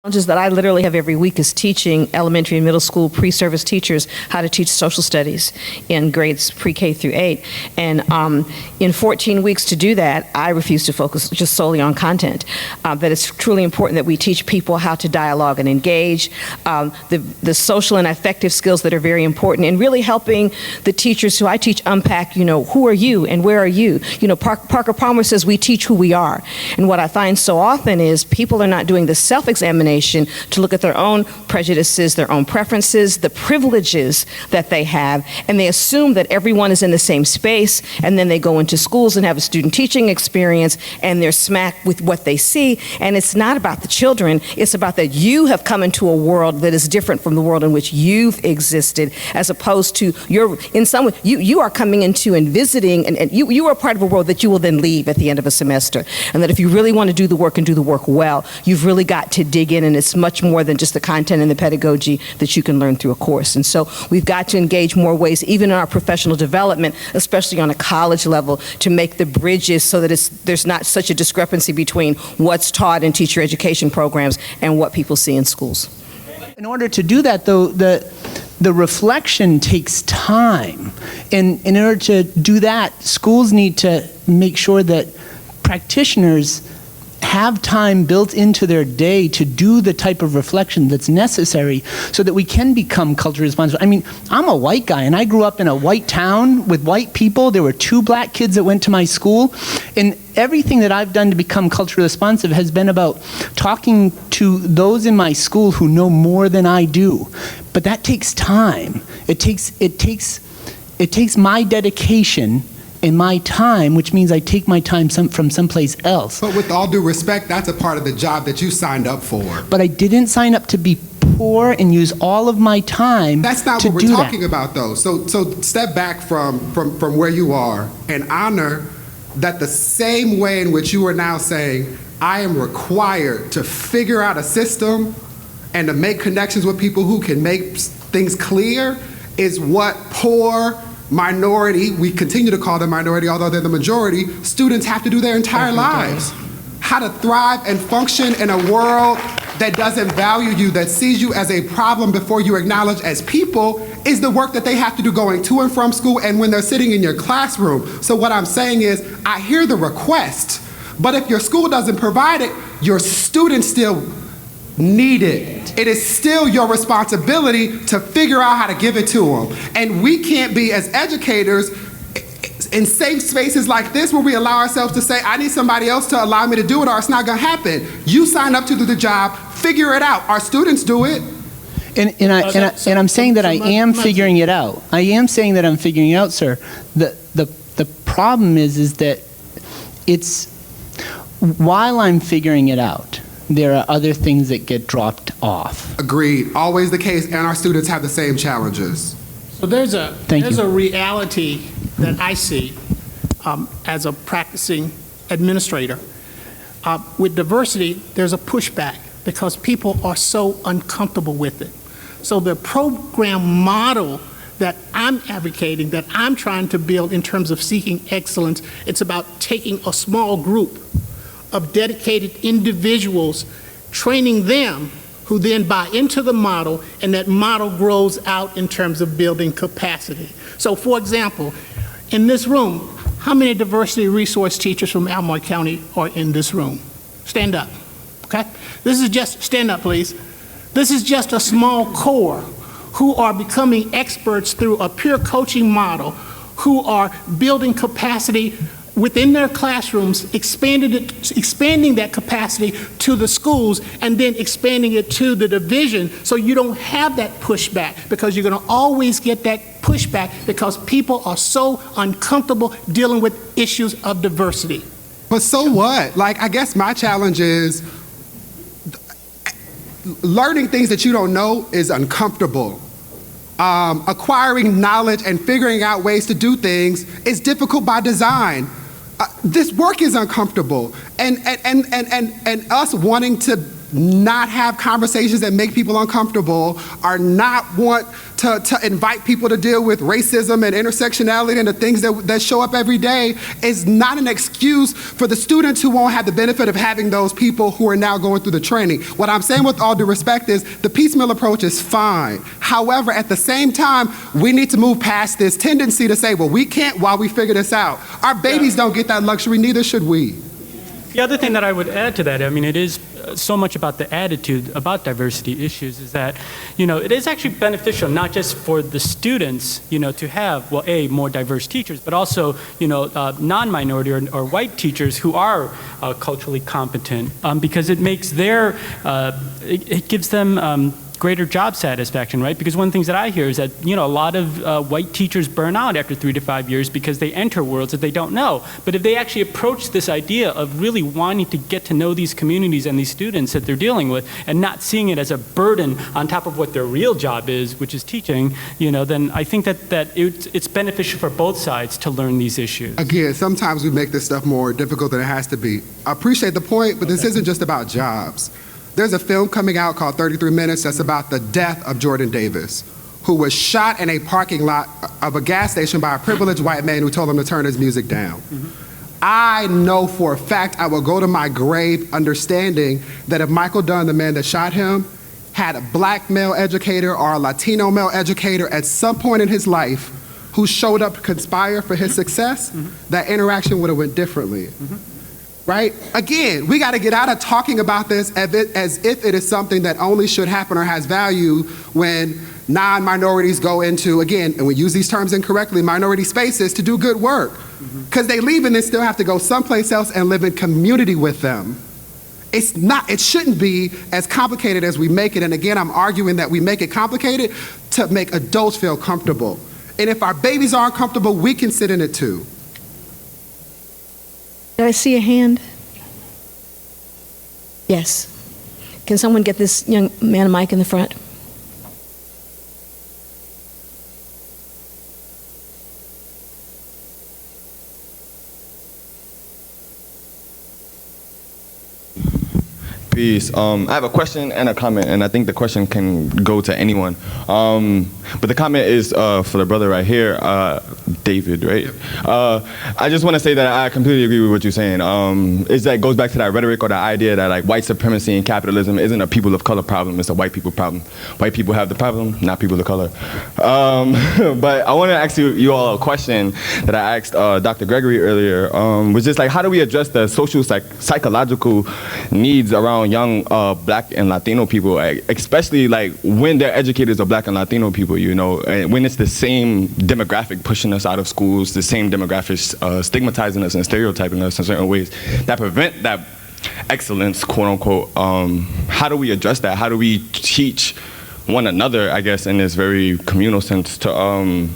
Challenges that I literally have every week is teaching elementary and middle school pre-service teachers how to teach social studies in grades pre-K through 8. And in 14 weeks to do that, I refuse to focus just solely on content. That it's truly important that we teach people how to dialogue and engage, the social and affective skills that are very important, and really helping the teachers who I teach unpack, who are you and where are you? Parker Palmer says we teach who we are. And what I find so often is people are not doing the self-examination to look at their own prejudices, their own preferences, the privileges that they have, and they assume that everyone is in the same space, and then they go into schools and have a student teaching experience, and they're smacked with what they see, and it's not about the children, it's about that you have come into a world that is different from the world in which you've existed, as opposed to you are coming into and visiting, and you are part of a world that you will then leave at the end of a semester, and that if you really want to do the work and do the work well, you've really got to dig in, and it's much more than just the content and the pedagogy that you can learn through a course. And so we've got to engage more ways, even in our professional development, especially on a college level, to make the bridges so that there's not such a discrepancy between what's taught in teacher education programs and what people see in schools. In order to do that, though, the reflection takes time. And in order to do that, schools need to make sure that practitioners have time built into their day to do the type of reflection that's necessary so that we can become culturally responsible. I mean, I'm a white guy, and I grew up in a white town with white people. There were 2 black kids that went to my school, and everything that I've done to become culturally responsive has been about talking to those in my school who know more than I do. But that takes time. It takes my dedication and my time, which means I take my time from someplace else. But with all due respect, that's a part of the job that you signed up for. But I didn't sign up to be poor and use all of my time. That's not to what do we're that. talking about, though. So step back from where you are and honor that the same way in which you are now saying, I am required to figure out a system and to make connections with people who can make things clear, is what poor, minority, we continue to call them minority, although they're the majority, students have to do their entire lives. How to thrive and function in a world that doesn't value you, that sees you as a problem before you acknowledge as people, is the work that they have to do going to and from school and when they're sitting in your classroom. So what I'm saying is, I hear the request, but if your school doesn't provide it, your students still need it. It is still your responsibility to figure out how to give it to them. And we can't be, as educators, in safe spaces like this where we allow ourselves to say, I need somebody else to allow me to do it or it's not gonna happen. You sign up to do the job, figure it out. Our students do it. And I'm saying that I am figuring it out. I am saying that I'm figuring it out, sir. The problem is that it's, while I'm figuring it out, there are other things that get dropped off. Agreed. Always the case, and our students have the same challenges. So there's a reality that I see as a practicing administrator. With diversity, there's a pushback because people are so uncomfortable with it. So the program model that I'm advocating, that I'm trying to build in terms of seeking excellence, it's about taking a small group of dedicated individuals, training them, who then buy into the model, and that model grows out in terms of building capacity. So for example, in this room, how many diversity resource teachers from Albemarle County are in this room? Stand up, okay? This is just, stand up please. This is just a small core who are becoming experts through a peer coaching model, who are building capacity within their classrooms, expanding that capacity to the schools, and then expanding it to the division, so you don't have that pushback, because you're going to always get that pushback because people are so uncomfortable dealing with issues of diversity. But so what? Like, I guess my challenge is learning things that you don't know is uncomfortable. Acquiring knowledge and figuring out ways to do things is difficult by design. This work is uncomfortable, and us wanting to not have conversations that make people uncomfortable, or not want to invite people to deal with racism and intersectionality and the things that show up every day, is not an excuse for the students who won't have the benefit of having those people who are now going through the training. What I'm saying with all due respect is the piecemeal approach is fine. However, at the same time, we need to move past this tendency to say, well, we can't while we figure this out. Our babies don't get that luxury, neither should we. The other thing that I would add to that, I mean, it is so much about the attitude about diversity issues, is that, it is actually beneficial not just for the students, to have, well, more diverse teachers, but also, non-minority or white teachers who are culturally competent, because it makes it gives them greater job satisfaction, right? Because one of the things that I hear is that, a lot of white teachers burn out after 3 to 5 years because they enter worlds that they don't know. But if they actually approach this idea of really wanting to get to know these communities and these students that they're dealing with, and not seeing it as a burden on top of what their real job is, which is teaching, then I think that it's beneficial for both sides to learn these issues. Again, sometimes we make this stuff more difficult than it has to be. I appreciate the point, but this isn't just about jobs. There's a film coming out called 33 Minutes that's about the death of Jordan Davis, who was shot in a parking lot of a gas station by a privileged white man who told him to turn his music down. I know for a fact I will go to my grave understanding that if Michael Dunn, the man that shot him, had a black male educator or a Latino male educator at some point in his life who showed up to conspire for his success, that interaction would have went differently. Right? Again, we got to get out of talking about this as if it is something that only should happen or has value when non-minorities go into, again, and we use these terms incorrectly, minority spaces to do good work. Because they leave and then still have to go someplace else and live in community with them. It shouldn't be as complicated as we make it. And again, I'm arguing that we make it complicated to make adults feel comfortable. And if our babies aren't comfortable, we can sit in it too. Did I see a hand? Yes. Can someone get this young man a mic in the front? Peace. I have a question and a comment, and I think the question can go to anyone. But the comment is for the brother right here, David, right? I just want to say that I completely agree with what you're saying. It goes back to that rhetoric or the idea that like white supremacy and capitalism isn't a people of color problem, it's a white people problem. White people have the problem, not people of color. But I want to ask you all a question that I asked Dr. Gregory earlier, was just like, how do we address the social psychological needs around young black and Latino people, especially like when their educators are black and Latino people, and when it's the same demographic pushing us out of schools, the same demographics stigmatizing us and stereotyping us in certain ways that prevent that excellence, quote unquote. How do we address that? How do we teach one another, I guess, in this very communal sense to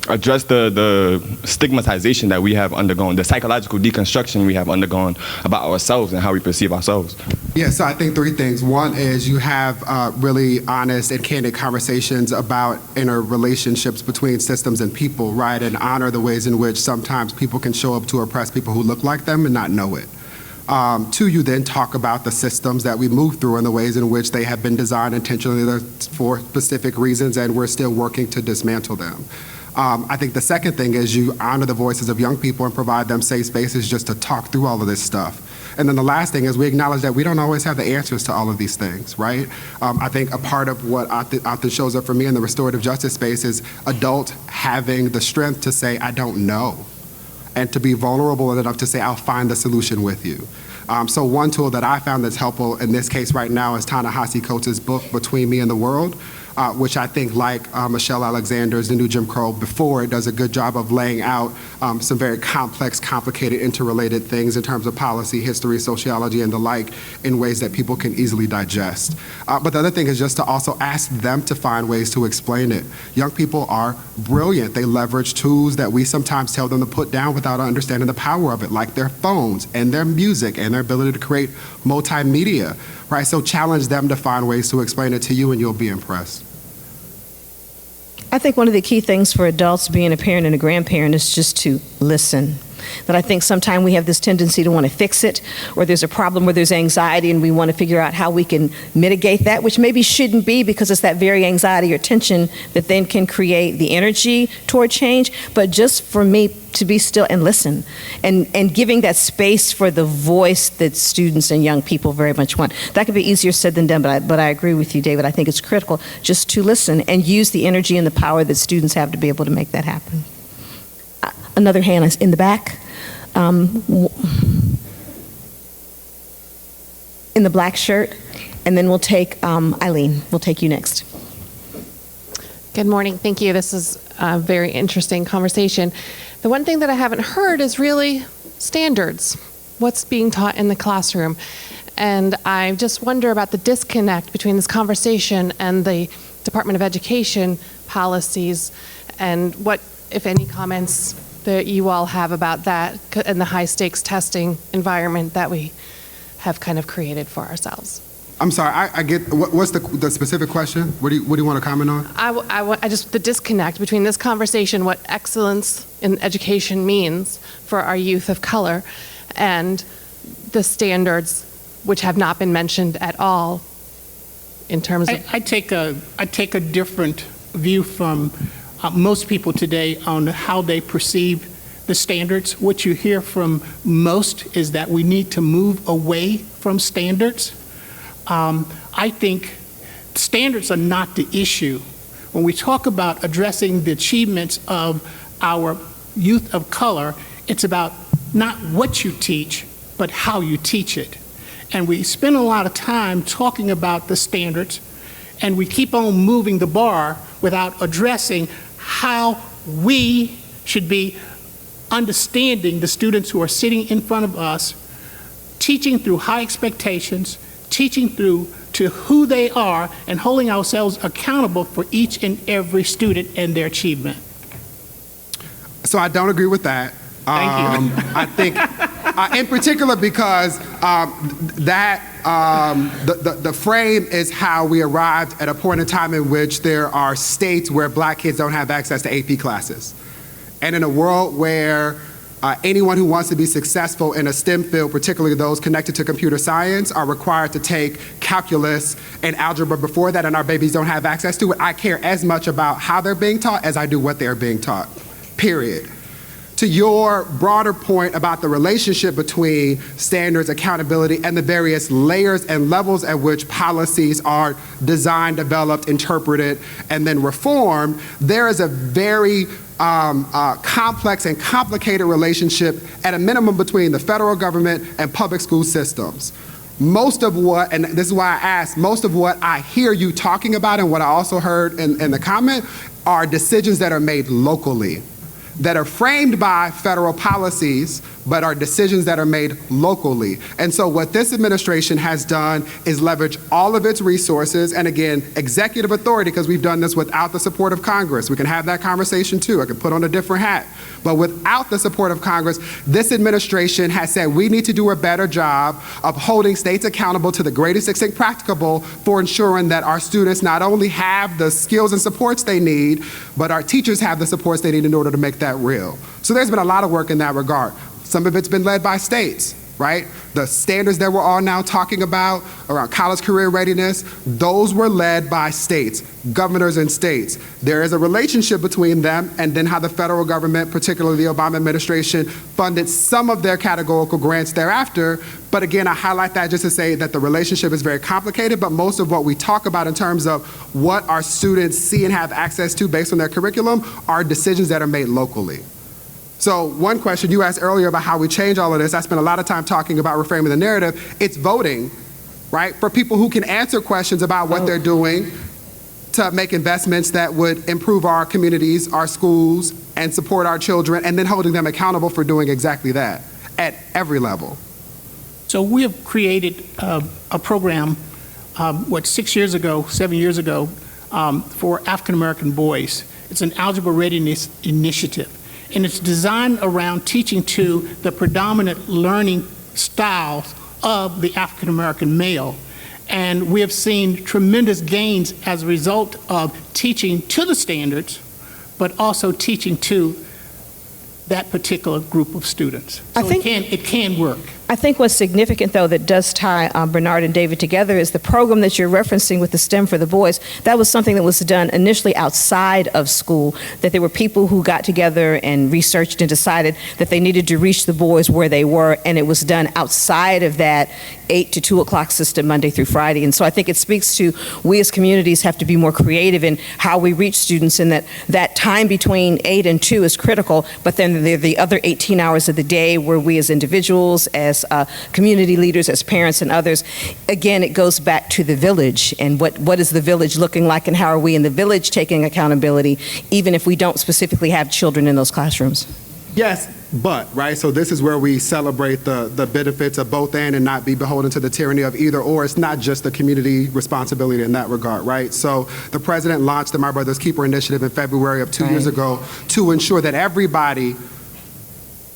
address the stigmatization that we have undergone, the psychological deconstruction we have undergone about ourselves and how we perceive ourselves? Yeah, so I think 3 things. One is you have really honest and candid conversations about interrelationships between systems and people, right? And honor the ways in which sometimes people can show up to oppress people who look like them and not know it. 2, you then talk about the systems that we move through and the ways in which they have been designed intentionally for specific reasons, and we're still working to dismantle them. I think the second thing is you honor the voices of young people and provide them safe spaces just to talk through all of this stuff. And then the last thing is we acknowledge that we don't always have the answers to all of these things, right? I think a part of what often shows up for me in the restorative justice space is adults having the strength to say, I don't know, and to be vulnerable enough to say, I'll find the solution with you. So one tool that I found that's helpful in this case right now is Ta-Nehisi Coates' book, Between Me and the World, which I think, like Michelle Alexander's The New Jim Crow before, it does a good job of laying out some very complex, complicated, interrelated things in terms of policy, history, sociology, and the like, in ways that people can easily digest. But the other thing is just to also ask them to find ways to explain it. Young people are brilliant. They leverage tools that we sometimes tell them to put down without understanding the power of it, like their phones and their music and their ability to create multimedia, right? So challenge them to find ways to explain it to you and you'll be impressed. I think one of the key things for adults being a parent and a grandparent is just to listen. That I think sometimes we have this tendency to want to fix it, or there's a problem where there's anxiety and we want to figure out how we can mitigate that, which maybe shouldn't be, because it's that very anxiety or tension that then can create the energy toward change. But just for me to be still and listen, and giving that space for the voice that students and young people very much want. That could be easier said than done, but I agree with you, David. I think it's critical just to listen and use the energy and the power that students have to be able to make that happen. Another hand is in the back. In the black shirt, and then we'll take Eileen. We'll take you next. Good morning. Thank you. This is a very interesting conversation. The one thing that I haven't heard is really standards. What's being taught in the classroom? And I just wonder about the disconnect between this conversation and the Department of Education policies, and what, if any, comments that you all have about that and the high stakes testing environment that we have kind of created for ourselves. I'm sorry, I get, what's the specific question? What do you want to comment on? I just, the disconnect between this conversation, what excellence in education means for our youth of color, and the standards which have not been mentioned at all in terms of... I take a different view from most people today on how they perceive the standards. What you hear from most is that we need to move away from standards. I think standards are not the issue. When we talk about addressing the achievements of our youth of color, it's about not what you teach, but how you teach it. And we spend a lot of time talking about the standards, and we keep on moving the bar without addressing how we should be understanding the students who are sitting in front of us, teaching through high expectations, teaching through to who they are, and holding ourselves accountable for each and every student and their achievement. So I don't agree with that. Thank you. I think, in particular, because the frame is how we arrived at a point in time in which there are states where black kids don't have access to AP classes. And in a world where anyone who wants to be successful in a STEM field, particularly those connected to computer science, are required to take calculus and algebra before that, and our babies don't have access to it, I care as much about how they're being taught as I do what they're being taught, period. To your broader point about the relationship between standards, accountability, and the various layers and levels at which policies are designed, developed, interpreted, and then reformed, there is a very complex and complicated relationship at a minimum between the federal government and public school systems. Most of what, and this is why I asked, most of what I hear you talking about and what I also heard in the comment are decisions that are made locally, that are framed by federal policies, but are decisions that are made locally. And so what this administration has done is leverage all of its resources, and again, executive authority, because we've done this without the support of Congress. We can have that conversation too. I can put on a different hat. But without the support of Congress, this administration has said we need to do a better job of holding states accountable to the greatest extent practicable for ensuring that our students not only have the skills and supports they need, but our teachers have the supports they need in order to make that real. So there's been a lot of work in that regard. Some of it's been led by states, right? The standards that we're all now talking about around college career readiness, those were led by states, governors and states. There is a relationship between them and then how the federal government, particularly the Obama administration, funded some of their categorical grants thereafter. But again, I highlight that just to say that the relationship is very complicated, but most of what we talk about in terms of what our students see and have access to based on their curriculum are decisions that are made locally. So one question you asked earlier about how we change all of this, I spent a lot of time talking about reframing the narrative. It's voting, right? For people who can answer questions about what they're doing to make investments that would improve our communities, our schools, and support our children, and then holding them accountable for doing exactly that at every level. So we have created a program, 6 years ago, 7 years ago, for African American boys. It's an Algebra Readiness initiative. And it's designed around teaching to the predominant learning styles of the African American male. And we have seen tremendous gains as a result of teaching to the standards, but also teaching to that particular group of students. I So think- it can work. I think what's significant, though, that does tie Bernard and David together is the program that you're referencing with the STEM for the boys. That was something that was done initially outside of school, that there were people who got together and researched and decided that they needed to reach the boys where they were, and it was done outside of that 8 to 2 o'clock system Monday through Friday. And so I think it speaks to we as communities have to be more creative in how we reach students, and that time between 8 and 2 is critical, but then there are the other 18 hours of the day where we as individuals, as community leaders, as parents and others, again, it goes back to the village and what is the village looking like and how are we in the village taking accountability, even if we don't specifically have children in those classrooms. Yes, but, right, so this is where we celebrate the benefits of both and not be beholden to the tyranny of either or. It's not just the community responsibility in that regard, right? So the president launched the My Brother's Keeper initiative in February of 2 years ago to ensure that everybody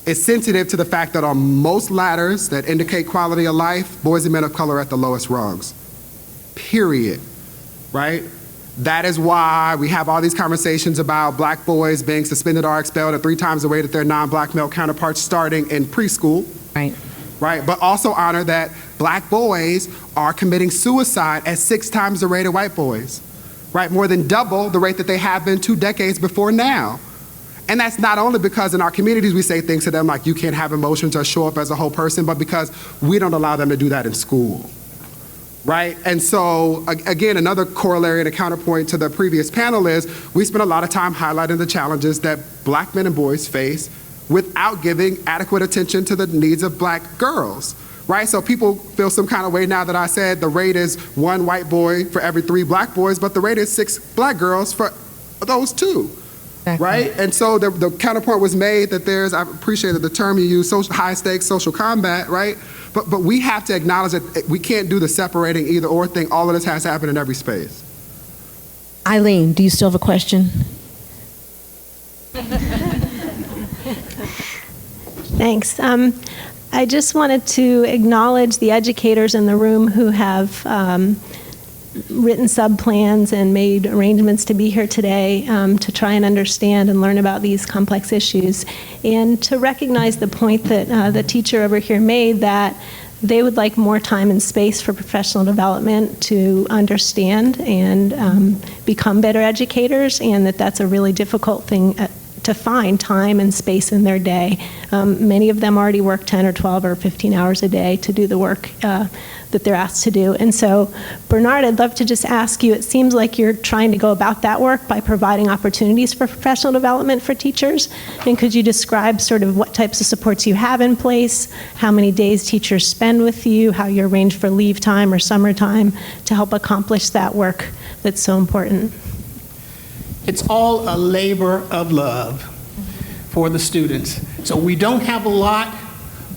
is sensitive to the fact that on most ladders that indicate quality of life, boys and men of color are at the lowest rungs, period, right? That is why we have all these conversations about black boys being suspended or expelled at 3 times the rate of their non-black male counterparts starting in preschool. Right. Right, but also honor that black boys are committing suicide at 6 times the rate of white boys, right? More than double the rate that they have been 2 decades before now. And that's not only because in our communities we say things to them like you can't have emotions or show up as a whole person, but because we don't allow them to do that in school. Right? And so, again, another corollary and a counterpoint to the previous panel is we spend a lot of time highlighting the challenges that black men and boys face without giving adequate attention to the needs of black girls. Right? So people feel some kind of way now that I said the rate is 1 white boy for every 3 black boys, but the rate is 6 black girls for those 2. Exactly. Right? And so the counterpoint was made that I appreciated the term you used, high stakes social combat, right? But we have to acknowledge that we can't do the separating either or thing. All of this has to happen in every space. Eileen, do you still have a question? Thanks. I just wanted to acknowledge the educators in the room who have written sub-plans and made arrangements to be here today to try and understand and learn about these complex issues, and to recognize the point that the teacher over here made, that they would like more time and space for professional development to understand and become better educators, and that's a really difficult thing to find time and space in their day. Many of them already work 10 or 12 or 15 hours a day to do the work that they're asked to do. And so, Bernard, I'd love to just ask you, it seems like you're trying to go about that work by providing opportunities for professional development for teachers. And could you describe sort of what types of supports you have in place, how many days teachers spend with you, how you arrange for leave time or summertime to help accomplish that work that's so important? It's all a labor of love for the students. So we don't have a lot,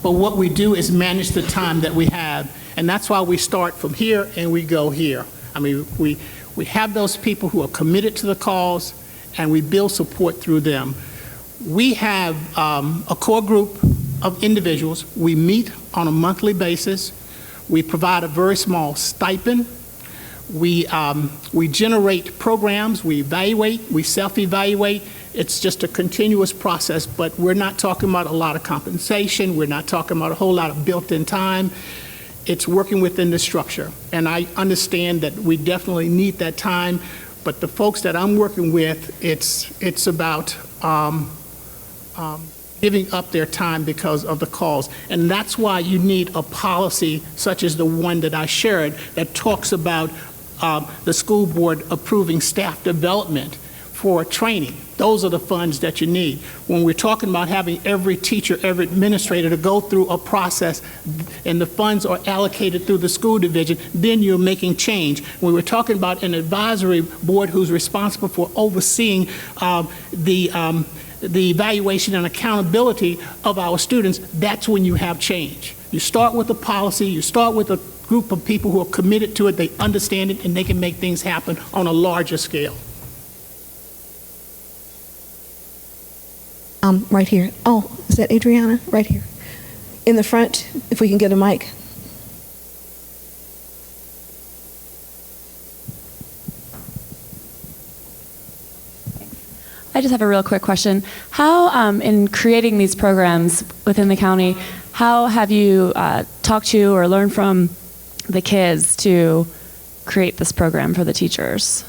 but what we do is manage the time that we have. And that's why we start from here and we go here. I mean, we have those people who are committed to the cause, and we build support through them. We have a core group of individuals. We meet on a monthly basis. We provide a very small stipend. We generate programs, we evaluate, we self-evaluate. It's just a continuous process, but we're not talking about a lot of compensation. We're not talking about a whole lot of built-in time. It's working within the structure. And I understand that we definitely need that time, but the folks that I'm working with, it's about giving up their time because of the cause. And that's why you need a policy such as the one that I shared that talks about the school board approving staff development for training. Those are the funds that you need. When we're talking about having every teacher, every administrator to go through a process and the funds are allocated through the school division, then you're making change. When we're talking about an advisory board who's responsible for overseeing the evaluation and accountability of our students, that's when you have change. You start with a policy, you start with a group of people who are committed to it, they understand it, and they can make things happen on a larger scale. Right here. Oh, is that Adriana? Right here. In the front, if we can get a mic. I just have a real quick question. How, in creating these programs within the county, how have you talked to or learned from the kids to create this program for the teachers?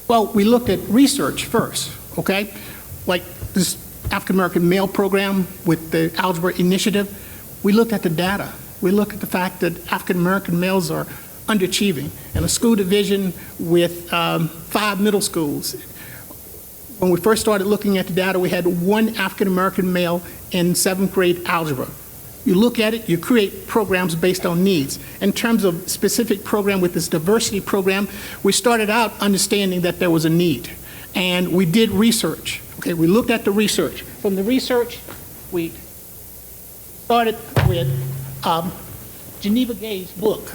Well, we looked at research first, okay? Like this African American male program with the Algebra initiative, we looked at the data. We looked at the fact that African American males are underachieving. In a school division with 5 middle schools, when we first started looking at the data, we had 1 African American male in 7th grade algebra. You look at it, you create programs based on needs. In terms of specific program with this diversity program, we started out understanding that there was a need. And we did research. Okay, we looked at the research. From the research, we started with Geneva Gay's book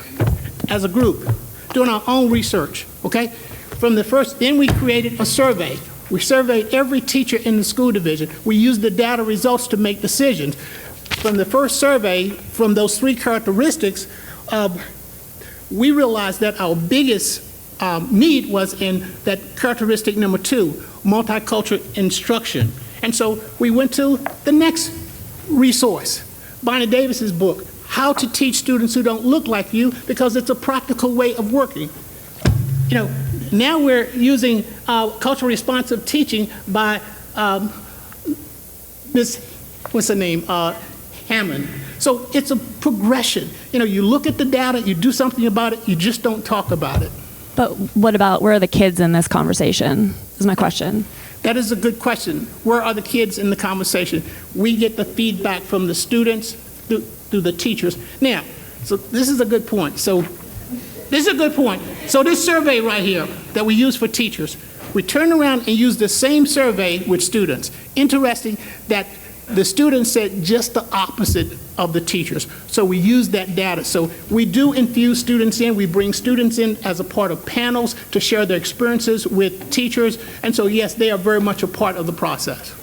as a group, doing our own research, okay? Then we created a survey. We surveyed every teacher in the school division. We used the data results to make decisions. From the first survey, from those 3 characteristics, we realized that our biggest need was in that characteristic number 2, multicultural instruction. And so we went to the next resource, Bonnie Davis's book, How to Teach Students Who Don't Look Like You, because it's a practical way of working. You know, now we're using culturally responsive teaching by Ms. what's her name, Hammond. So it's a progression. You know, you look at the data, you do something about it, you just don't talk about it. But what about, where are the kids in this conversation, is my question. That is a good question. Where are the kids in the conversation? We get the feedback from the students through the teachers. Now, so this is a good point. So this survey right here that we use for teachers, we turn around and use the same survey with students. Interesting that the students said just the opposite of the teachers. So we use that data. So we do infuse students in. We bring students in as a part of panels to share their experiences with teachers. And so, yes, they are very much a part of the process.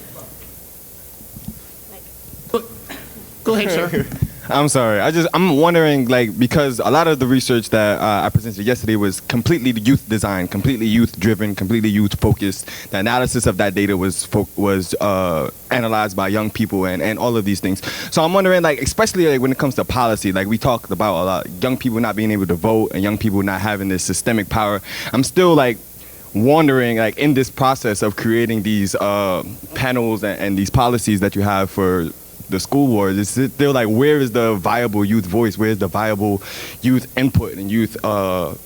Go ahead, sir. I'm sorry. I'm wondering, like, because a lot of the research that I presented yesterday was completely youth designed, completely youth driven, completely youth focused. The analysis of that data was analyzed by young people and all of these things. So I'm wondering, like, especially like when it comes to policy, like we talked about a lot, young people not being able to vote and young people not having this systemic power. I'm still like wondering, like, in this process of creating these panels and these policies that you have for the school board, is it still like, where is the viable youth voice? Where is the viable youth input and youth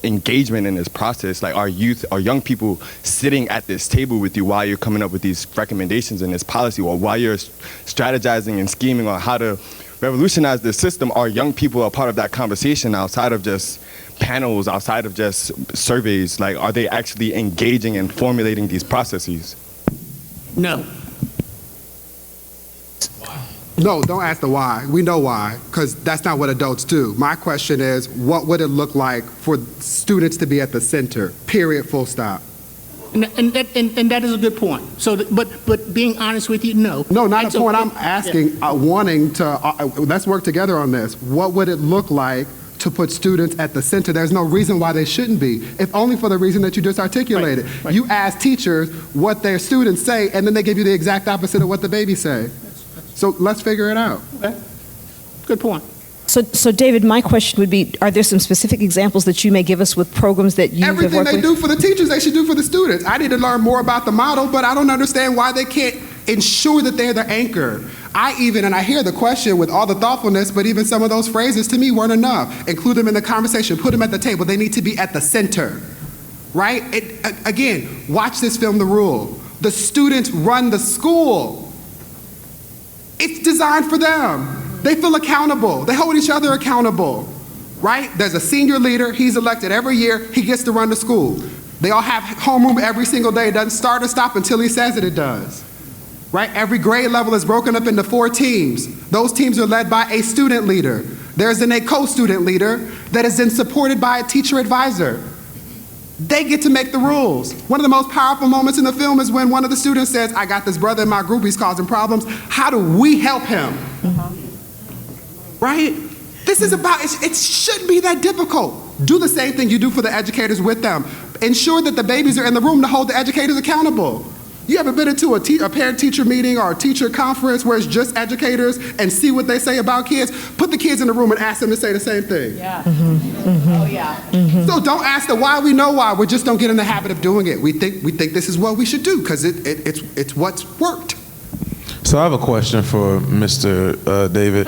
engagement in this process? Like, are young people sitting at this table with you while you're coming up with these recommendations in this policy, or while you're strategizing and scheming on how to revolutionize the system? Are young people a part of that conversation outside of just panels, outside of just surveys? Like, are they actually engaging and formulating these processes? No. No, don't ask the why. We know why, because that's not what adults do. My question is, what would it look like for students to be at the center, period, full stop? And that is a good point. So, but being honest with you, no. No, not a point. I'm asking, wanting to, let's work together on this. What would it look like to put students at the center? There's no reason why they shouldn't be, if only for the reason that you just articulated. Right. You ask teachers what their students say, and then they give you the exact opposite of what the babies say. So let's figure it out. Okay. Good point. So David, my question would be, are there some specific examples that you may give us with programs that you have worked with? Everything they do for the teachers, they should do for the students. I need to learn more about the model, but I don't understand why they can't ensure that they're the anchor. I hear the question with all the thoughtfulness, but even some of those phrases to me weren't enough. Include them in the conversation, put them at the table. They need to be at the center, right? Again, watch this film, The Rule. The students run the school. It's designed for them. They feel accountable. They hold each other accountable, right? There's a senior leader. He's elected every year. He gets to run the school. They all have homeroom every single day. It doesn't start or stop until he says that it does, right? Every grade level is broken up into 4 teams. Those teams are led by a student leader. There's then a co-student leader that is then supported by a teacher advisor. They get to make the rules. One of the most powerful moments in the film is when one of the students says, I got this brother in my group, he's causing problems. How do we help him? Right? This is about, it shouldn't be that difficult. Do the same thing you do for the educators with them. Ensure that the babies are in the room to hold the educators accountable. You ever been into a parent-teacher meeting or a teacher conference where it's just educators and see what they say about kids? Put the kids in the room and ask them to say the same thing. Yeah. Mm-hmm. Oh, yeah. So don't ask the why, we know why. We just don't get in the habit of doing it. We think this is what we should do because it's what's worked. So I have a question for Mr. David.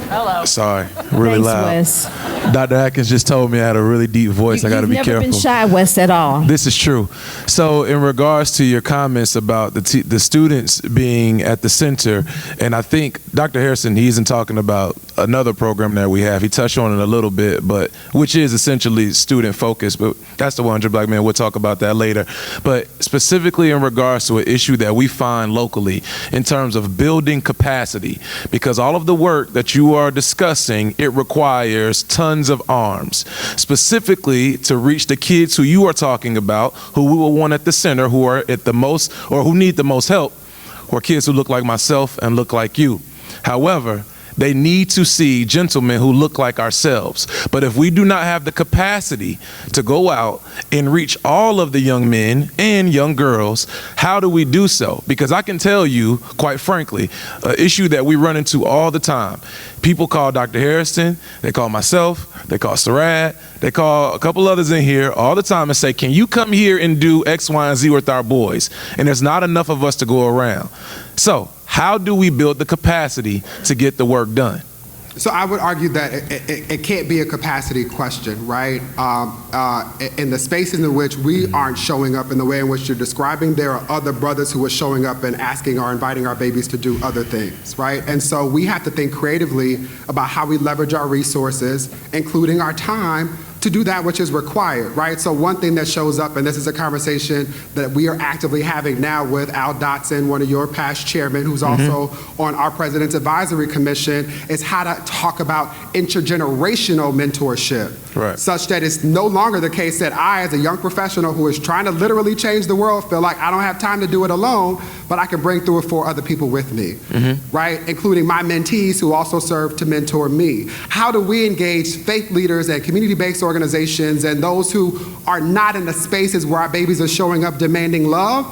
Hello. Sorry, really Thanks, loud. Wes. Dr. Atkins just told me I had a really deep voice. I got to be careful. You've never been shy, Wes, at all. This is true. So in regards to your comments about the students being at the center, and I think Dr. Hairston, he isn't talking about another program that we have. He touched on it a little bit, but which is essentially student focused, but that's the 100 Black Men. We'll talk about that later. But specifically in regards to an issue that we find locally in terms of building capacity, because all of the work that you are discussing, it requires tons of arms, specifically to reach the kids who you are talking about, who we will want at the center, who are at the most, or who need the most help, or kids who look like myself and look like you. However, they need to see gentlemen who look like ourselves. But if we do not have the capacity to go out and reach all of the young men and young girls, how do we do so? Because I can tell you, quite frankly, an issue that we run into all the time. People call Dr. Hairston, they call myself, they call Sarad, they call a couple others in here all the time and say, can you come here and do X, Y, and Z with our boys? And there's not enough of us to go around. So how do we build the capacity to get the work done? So I would argue that it can't be a capacity question, right? In the spaces in which we aren't showing up in the way in which you're describing, there are other brothers who are showing up and asking or inviting our babies to do other things, right? And so we have to think creatively about how we leverage our resources, including our time, to do that which is required, right? So one thing that shows up, and this is a conversation that we are actively having now with Al Dotson, one of your past chairmen, who's also on our President's Advisory Commission, is how to talk about intergenerational mentorship, right, such that it's no longer the case that I, as a young professional who is trying to literally change the world, feel like I don't have time to do it alone, but I can bring through it for other people with me, right? Including my mentees who also serve to mentor me. How do we engage faith leaders and community-based organizations and those who are not in the spaces where our babies are showing up demanding love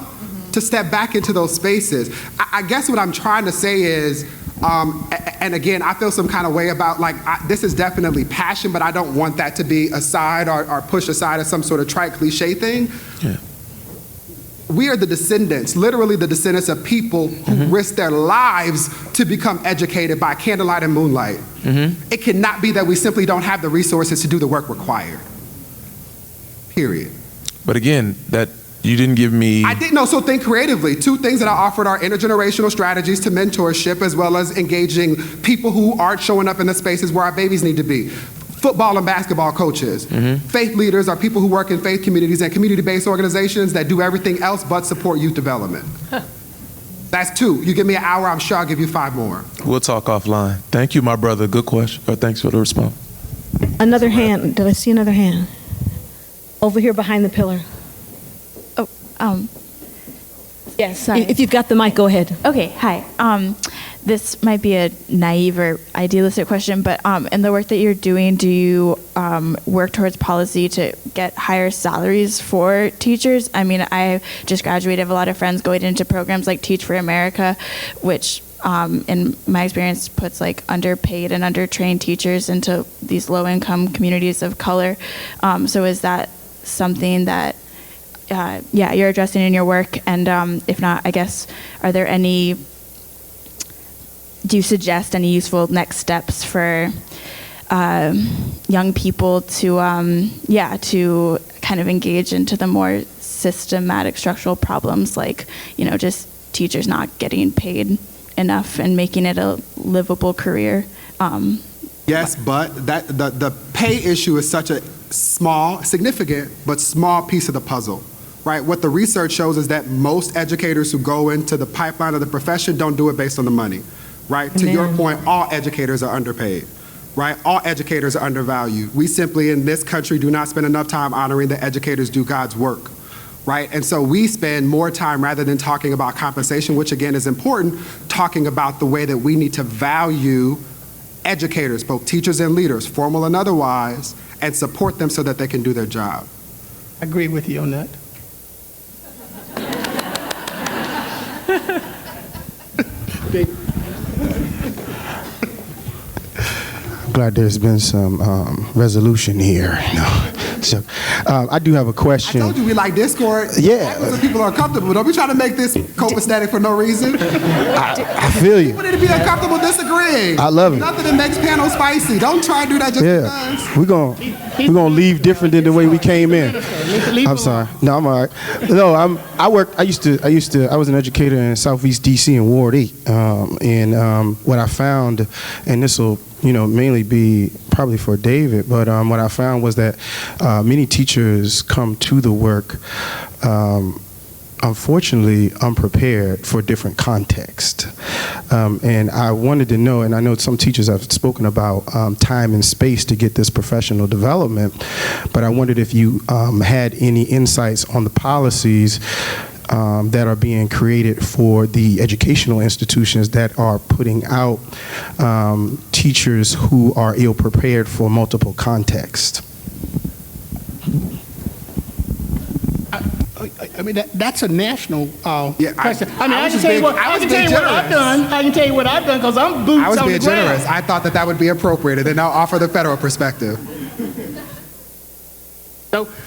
to step back into those spaces? I guess what I'm trying to say is, and again, I feel some kind of way about, like, this is definitely passion, but I don't want that to be aside or pushed aside as some sort of trite cliche thing. Yeah. We are the descendants, literally the descendants of people who risk their lives to become educated by candlelight and moonlight. It cannot be that we simply don't have the resources to do the work required. Period. But again, that you didn't give me... I didn't know, so think creatively. Two things that I offered are intergenerational strategies to mentorship, as well as engaging people who aren't showing up in the spaces where our babies need to be. Football and basketball coaches. Faith leaders are people who work in faith communities and community-based organizations that do everything else but support youth development. That's two. You give me an hour, I'm sure I'll give you 5 more. We'll talk offline. Thank you, my brother. Good question. Thanks for the response. Another hand. Did I see another hand? Over here behind the pillar. Yes, sorry. If you've got the mic, go ahead. Okay, hi. This might be a naive or idealistic question, but in the work that you're doing, do you work towards policy to get higher salaries for teachers? I mean, I just graduated, I have a lot of friends going into programs like Teach for America, which in my experience puts like underpaid and undertrained teachers into these low-income communities of color. So is that something that you're addressing in your work? And if not, I guess, do you suggest any useful next steps for young people to kind of engage into the more systematic structural problems, like, just teachers not getting paid enough and making it a livable career? Yes, but the pay issue is such a small, significant, but small piece of the puzzle. Right? What the research shows is that most educators who go into the pipeline of the profession don't do it based on the money. Right? To your point, all educators are underpaid. Right? All educators are undervalued. We simply, in this country, do not spend enough time honoring that educators do God's work. Right? And so we spend more time, rather than talking about compensation, which again is important, talking about the way that we need to value educators, both teachers and leaders, formal and otherwise, and support them so that they can do their job. I agree with you on that. glad there's been some resolution here. No. So, I do have a question. I told you we like Discord. Yeah. So people are uncomfortable. Don't be trying to make this copacetic for no reason. I feel you. People need to be uncomfortable disagreeing. I love it. Nothing that makes panel spicy. Don't try to do that just because. We're gonna leave different than the way we came in. I'm sorry. No, I'm all right. No, I was an educator in Southeast DC in Ward 8. And what I found, and this will mainly be probably for David, but what I found was that many teachers come to the work unfortunately unprepared for different context. And I wanted to know, and I know some teachers have spoken about time and space to get this professional development, but I wondered if you had any insights on the policies that are being created for the educational institutions that are putting out teachers who are ill-prepared for multiple contexts. I mean, that's a national question. I can tell you what I've done because I'm boots on the ground. I was being generous. I thought that would be appropriate, and then I'll offer the federal perspective.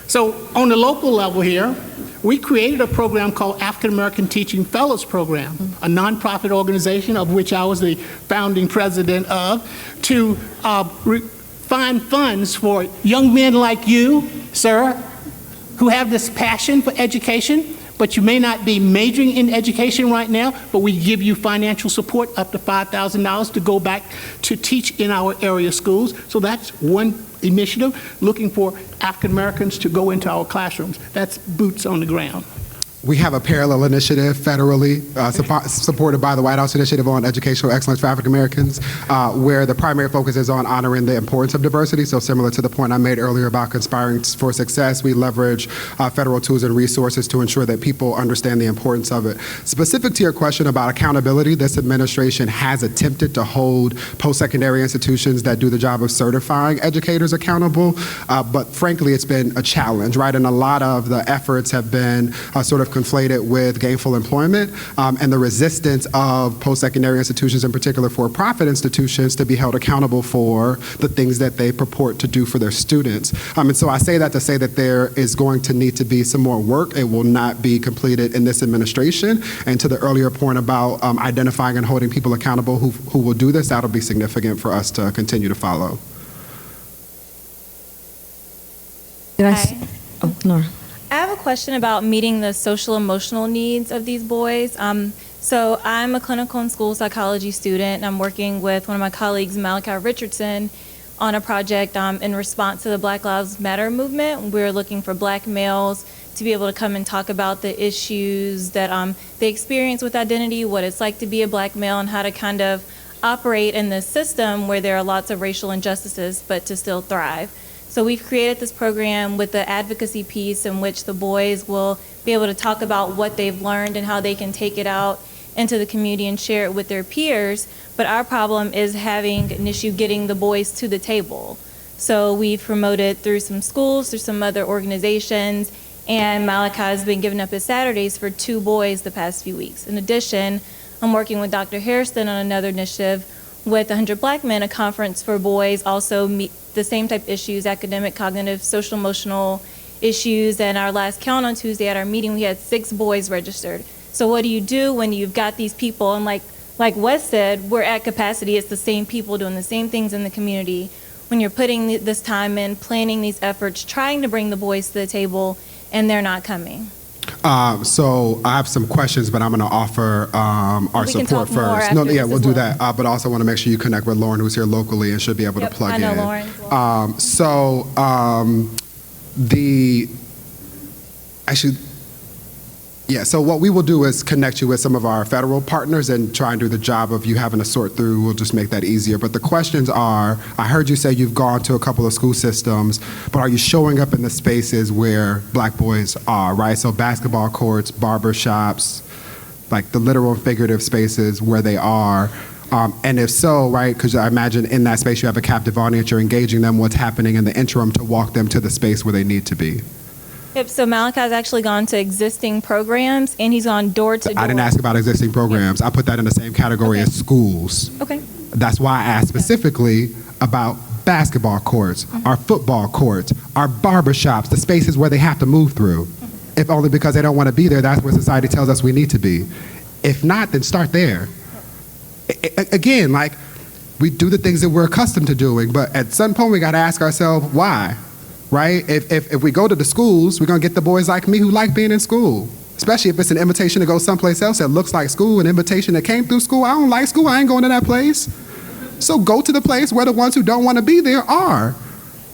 So on the local level here, we created a program called African American Teaching Fellows Program, a nonprofit organization of which I was the founding president of, to find funds for young men like you, sir, who have this passion for education, but you may not be majoring in education right now, but we give you financial support up to $5,000 to go back to teach in our area schools. So that's one initiative, looking for African Americans to go into our classrooms. That's boots on the ground. We have a parallel initiative federally supported by the White House Initiative on Educational Excellence for African Americans, where the primary focus is on honoring the importance of diversity. So similar to the point I made earlier about conspiring for success, we leverage federal tools and resources to ensure that people understand the importance of it. Specific to your question about accountability, this administration has attempted to hold post-secondary institutions that do the job of certifying educators accountable, but frankly, it's been a challenge, right? And a lot of the efforts have been sort of conflated with gainful employment and the resistance of post-secondary institutions, in particular for-profit institutions, to be held accountable for the things that they purport to do for their students. And so I say that to say that there is going to need to be some more work. It will not be completed in this administration. And to the earlier point about identifying and holding people accountable who will do this, that'll be significant for us to continue to follow. Oh, Nora. I have a question about meeting the social emotional needs of these boys. So I'm a clinical and school psychology student, and I'm working with one of my colleagues, Malachi Richardson, on a project in response to the Black Lives Matter movement. We're looking for Black males to be able to come and talk about the issues that they experience with identity, what it's like to be a Black male, and how to kind of operate in this system where there are lots of racial injustices, but to still thrive. So we've created this program with the advocacy piece in which the boys will be able to talk about what they've learned and how they can take it out into the community and share it with their peers. But our problem is having an issue getting the boys to the table. So we've promoted through some schools, through some other organizations, and Malachi has been giving up his Saturdays for 2 boys the past few weeks. In addition, I'm working with Dr. Hairston on another initiative with 100 Black Men, a conference for boys, also meet the same type of issues, academic, cognitive, social, emotional issues. And our last count on Tuesday at our meeting, we had 6 boys registered. So what do you do when you've got these people? And like Wes said, we're at capacity. It's the same people doing the same things in the community. When you're putting this time in, planning these efforts, trying to bring the boys to the table, and they're not coming. So I have some questions, but I'm going to offer our support first. No, yeah, we'll do that. But also want to make sure you connect with Lauren, who's here locally and should be able to plug in. I know Lauren. So what we will do is connect you with some of our federal partners and try and do the job of you having to sort through. We'll just make that easier. But the questions are, I heard you say you've gone to a couple of school systems, but are you showing up in the spaces where Black boys are, right? So basketball courts, barber shops, like the literal and figurative spaces where they are. And if so, right, because I imagine in that space you have a captive audience, you're engaging them, what's happening in the interim to walk them to the space where they need to be. Yep, so Malachi's actually gone to existing programs, and he's gone door to door. I didn't ask about existing programs. I put that in the same category as schools. Okay. That's why I asked specifically about basketball courts, our football courts, our barbershops, the spaces where they have to move through. If only because they don't want to be there, that's where society tells us we need to be. If not, then start there. Again, like, we do the things that we're accustomed to doing, but at some point we got to ask ourselves why, right? If we go to the schools, we're going to get the boys like me who like being in school, especially if it's an invitation to go someplace else that looks like school, an invitation that came through school. I don't like school, I ain't going to that place. So go to the place where the ones who don't want to be there are.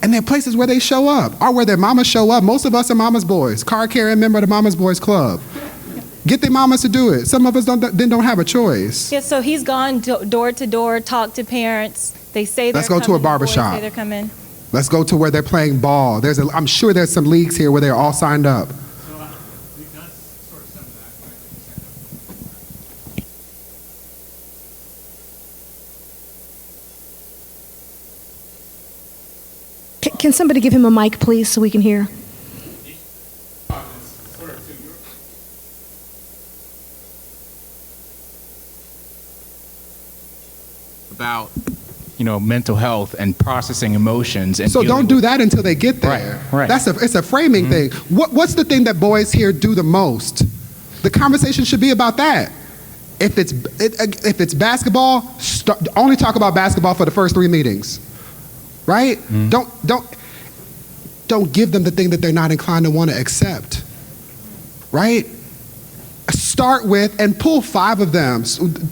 And there are places where they show up, or where their mamas show up. Most of us are mama's boys, card carrying member of the Mama's Boys Club. Get their mamas to do it. Some of us don't have a choice. Yeah, so he's gone door to door, talked to parents. They say they're Let's go coming. to a The boys barbershop. say they're coming. Let's go to where they're playing ball. I'm sure there's some leagues here where they're all signed up. Can somebody give him a mic, please, so we can hear? About, mental health and processing emotions. And so don't do that until they get there. Right. It's a framing thing. What's the thing that boys here do the most? The conversation should be about that. If it's basketball, only talk about basketball for the first 3 meetings, right? Don't give them the thing that they're not inclined to want to accept, right? Start with and pull 5 of them.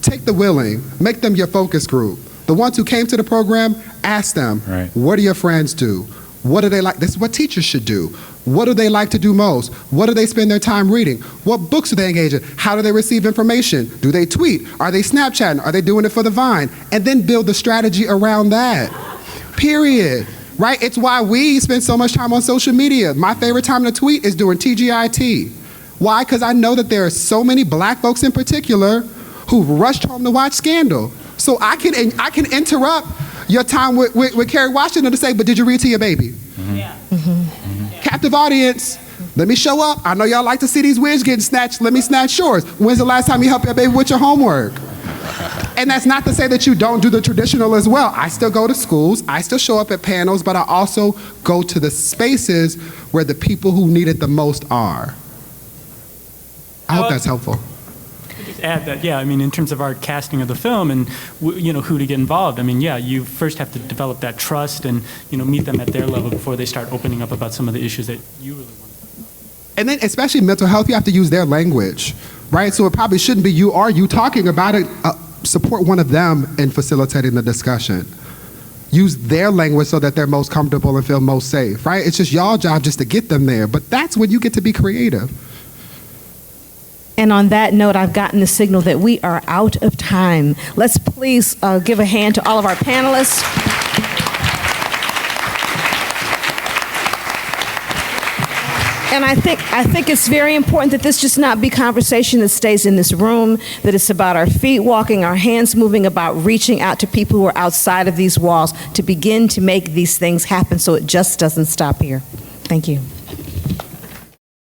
Take the willing, make them your focus group. The ones who came to the program, ask them, what do your friends do? What do they like? This is what teachers should do. What do they like to do most? What do they spend their time reading? What books do they engage in? How do they receive information? Do they tweet? Are they Snapchatting? Are they doing it for the Vine? And then build the strategy around that. Period. Right? It's why we spend so much time on social media. My favorite time to tweet is during TGIT. Why? Because I know that there are so many black folks in particular who rushed home to watch Scandal. So I can interrupt your time with Kerry Washington to say, but did you read to your baby? Mm-hmm. Yeah. Mm-hmm. Captive audience, let me show up. I know y'all like to see these wigs getting snatched. Let me snatch yours. When's the last time you helped your baby with your homework? And that's not to say that you don't do the traditional as well. I still go to schools. I still show up at panels, but I also go to the spaces where the people who need it the most are. I hope that's helpful. Just add that, in terms of our casting of the film and, who to get involved, you first have to develop that trust and, meet them at their level before they start opening up about some of the issues that you really want to talk about. And then, especially mental health, you have to use their language, right? So it probably shouldn't be you talking about it. Support one of them in facilitating the discussion. Use their language so that they're most comfortable and feel most safe, right? It's just y'all job just to get them there, but that's when you get to be creative. And on that note, I've gotten the signal that we are out of time. Let's please give a hand to all of our panelists. And I think it's very important that this just not be conversation that stays in this room, that it's about our feet walking, our hands moving, about reaching out to people who are outside of these walls to begin to make these things happen so it just doesn't stop here. Thank you.